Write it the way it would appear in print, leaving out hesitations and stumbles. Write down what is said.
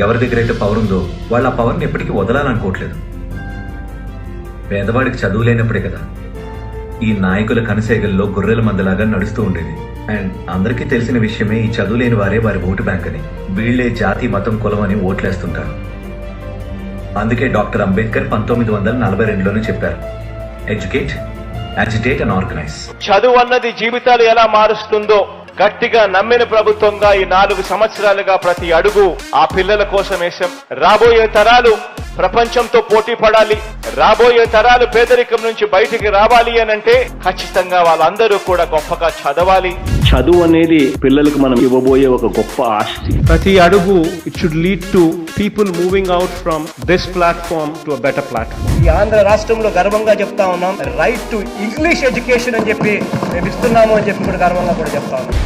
ఎవరి దగ్గర అయితే పవర్ ఉందో వాళ్ళు ఆ పవర్ని ఎప్పటికీ వదలాలనుకోవట్లేదు. పేదవాడికి చదువు లేనప్పుడే కదా ఈ నాయకుల కనసేగల్లో గొర్రెల మందలాగా నడుస్తూ ఉండేది. అండ్ అందరికీ తెలిసిన విషయమే ఈ చదువు లేని వారే వారి ఓటు బ్యాంక్ అని. వీళ్లే జాతి మతం కులం అని ఓట్లేస్తుంటారు. అందుకే డాక్టర్ అంబేద్కర్ 1942లోనే చెప్పారు, ఎడ్యుకేట్, అజిటేట్ అండ్ ఆర్గనైజ్. చదువు అన్నది జీవితాలు ఎలా మారుస్తుందో గట్టిగా నమ్మిన ప్రభుత్వంగా ఈ 4 సంవత్సరాలుగా ప్రతి అడుగు ఆ పిల్లల కోసం వేశాం. రాబోయే తరాలు ప్రపంచంతో పోటీ పడాలి, రాబోయే తరాలు పేదరికం నుంచి బయటికి రావాలి అనంటే ఖచ్చితంగా వాళ్ళందరూ కూడా గొప్పగా చదవాలి. చదువు అనేది పిల్లలకు మనం ఇవ్వబోయే ఒక గొప్ప ఆస్తి. ప్రతి అడుగు it should lead to people moving out from this platform to a better platform. ఈ ఆంధ్ర రాష్ట్రంలో గర్వంగా చెప్తా ఉన్నాం, రైట్ టు ఇంగ్లీష్ ఎడ్యుకేషన్ అని చెప్పి మేము ఇస్తున్నాము అని చెప్పి కూడా గర్వంగా కూడా చెప్తా ఉన్నాం.